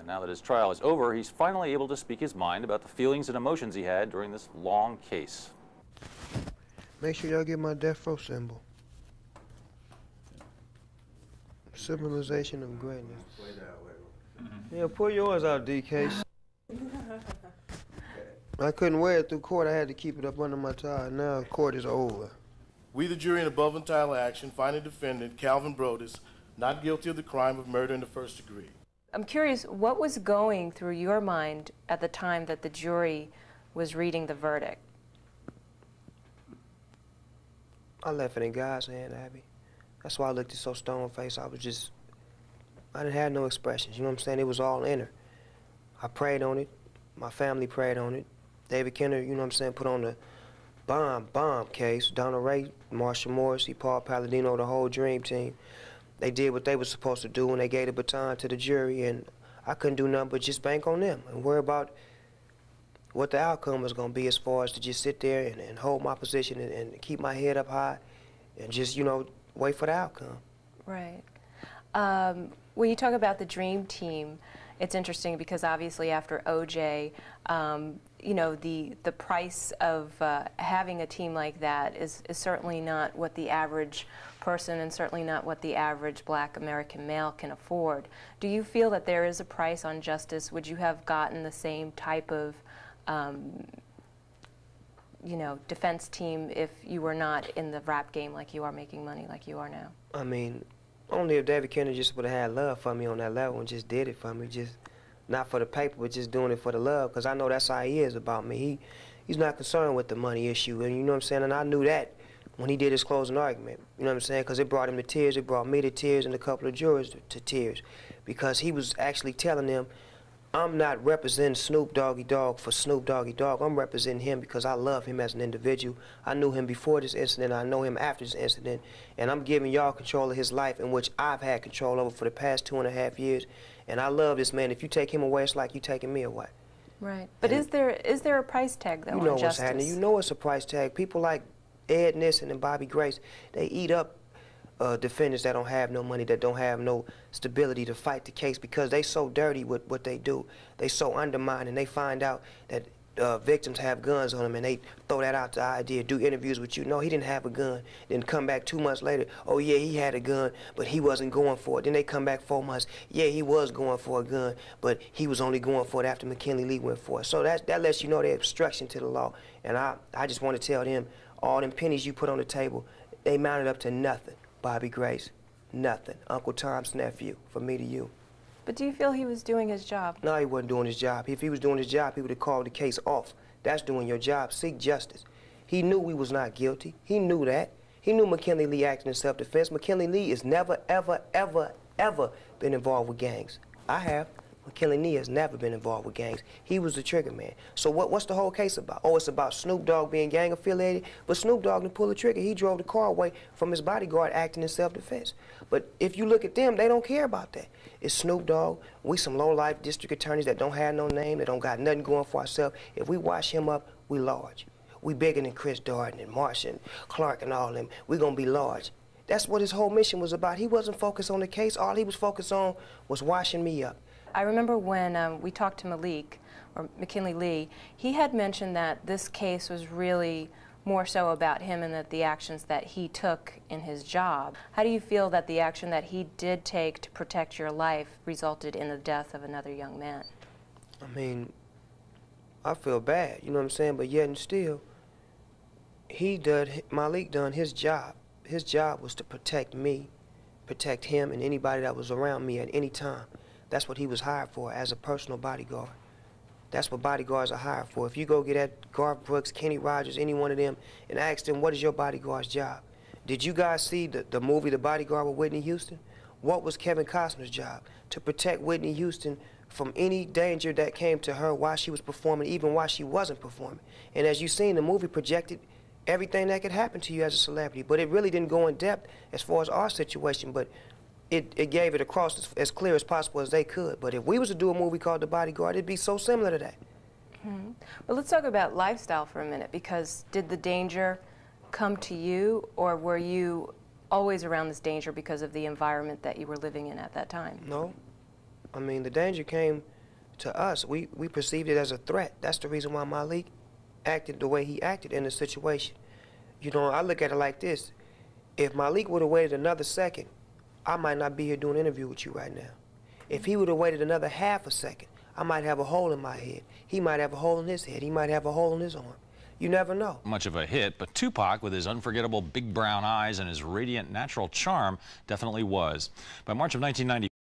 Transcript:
And now that his trial is over, he's finally able to speak his mind about the feelings and emotions he had during this long case. Make sure y'all get my death row symbol. Symbolization of greatness. Yeah, pull yours out, DK. I couldn't wear it through court. I had to keep it up under my tie. Now court is over. We, the jury in above entitled action, find the defendant, Calvin Brodus, not guilty of the crime of murder in the first degree. I'm curious, what was going through your mind at the time that the jury was reading the verdict? I left it in God's hand, Abby. That's why I looked at so stone-faced. I didn't have no expressions, you know what I'm saying? It was all inner. I prayed on it. My family prayed on it. David Kenner, you know what I'm saying, put on the bomb case. Donna Ray, Marsha Morrissey, Paul Palladino, the whole dream team. They did what they were supposed to do, and they gave the baton to the jury, and I couldn't do nothing but just bank on them and worry about what the outcome was going to be, as far as to just sit there and hold my position and keep my head up high and just, you know, wait for the outcome. Right. When you talk about the dream team, it's interesting because obviously after OJ, you know, the price of having a team like that is certainly not what the average person and certainly not what the average black American male can afford. Do you feel that there is a price on justice? Would you have gotten the same type of you know, defense team if you were not in the rap game like you are, making money like you are now? I mean, only if David Kenner just would have had love for me on that level and just did it for me, just not for the paper, but just doing it for the love, because I know that's how he is about me. He's not concerned with the money issue, and you know what I'm saying, and I knew that when he did his closing argument, you know what I'm saying, because it brought him to tears, it brought me to tears, and a couple of jurors to tears, because he was actually telling them, I'm not representing Snoop Doggy Dogg for Snoop Doggy Dogg. I'm representing him because I love him as an individual. I knew him before this incident. I know him after this incident. And I'm giving y'all control of his life, in which I've had control over for the past 2.5 years. And I love this man. If you take him away, it's like you taking me away. Right. But is there a price tag, though, you know on what's justice? happening. You know it's a price tag. People like Ed Nissen and Bobby Grace, they eat up defendants that don't have no money, that don't have no stability to fight the case, because they so dirty with what they do. They so undermined, and they find out that victims have guns on them, and they throw that out the idea, do interviews with you. No, he didn't have a gun. Then come back 2 months later, oh yeah, he had a gun, but he wasn't going for it. Then they come back 4 months, yeah, he was going for a gun, but he was only going for it after McKinley Lee went for it. So that lets you know they're obstruction to the law. And I just want to tell them, all them pennies you put on the table, they mounted up to nothing. Bobby Grace, nothing. Uncle Tom's nephew, from me to you. But do you feel he was doing his job? No, he wasn't doing his job. If he was doing his job, he would have called the case off. That's doing your job. Seek justice. He knew we was not guilty. He knew that. He knew McKinley Lee acted in self-defense. McKinley Lee has never, ever, ever, ever been involved with gangs. I have. McKinley Lee has never been involved with gangs. He was the trigger man. So what's the whole case about? Oh, it's about Snoop Dogg being gang affiliated, but Snoop Dogg didn't pull the trigger. He drove the car away from his bodyguard acting in self-defense. But if you look at them, they don't care about that. It's Snoop Dogg. We some low-life district attorneys that don't have no name, that don't got nothing going for ourselves. If we wash him up, we large. We bigger than Chris Darden and Marsh and Clark and all them. We gonna be large. That's what his whole mission was about. He wasn't focused on the case. All he was focused on was washing me up. I remember when we talked to Malik, or McKinley Lee, he had mentioned that this case was really more so about him and that the actions that he took in his job. How do you feel that the action that he did take to protect your life resulted in the death of another young man? I mean, I feel bad, you know what I'm saying? But yet and still, Malik done his job. His job was to protect me, protect him and anybody that was around me at any time. That's what he was hired for, as a personal bodyguard. That's what bodyguards are hired for. If you go get at Garth Brooks, Kenny Rogers, any one of them, and ask them, what is your bodyguard's job? Did you guys see the movie The Bodyguard with Whitney Houston? What was Kevin Costner's job? To protect Whitney Houston from any danger that came to her while she was performing, even while she wasn't performing. And as you seen, the movie projected everything that could happen to you as a celebrity, but it really didn't go in depth as far as our situation, but it gave it across as clear as possible as they could. But if we was to do a movie called The Bodyguard, it'd be so similar to that. Mm-hmm. Well, let's talk about lifestyle for a minute, because did the danger come to you, or were you always around this danger because of the environment that you were living in at that time? No. I mean, the danger came to us, we perceived it as a threat. That's the reason why Malik acted the way he acted in the situation. You know, I look at it like this. If Malik would have waited another second, I might not be here doing an interview with you right now. If he would have waited another half a second, I might have a hole in my head. He might have a hole in his head. He might have a hole in his arm. You never know. Much of a hit, but Tupac, with his unforgettable big brown eyes and his radiant natural charm, definitely was. By March of 1990.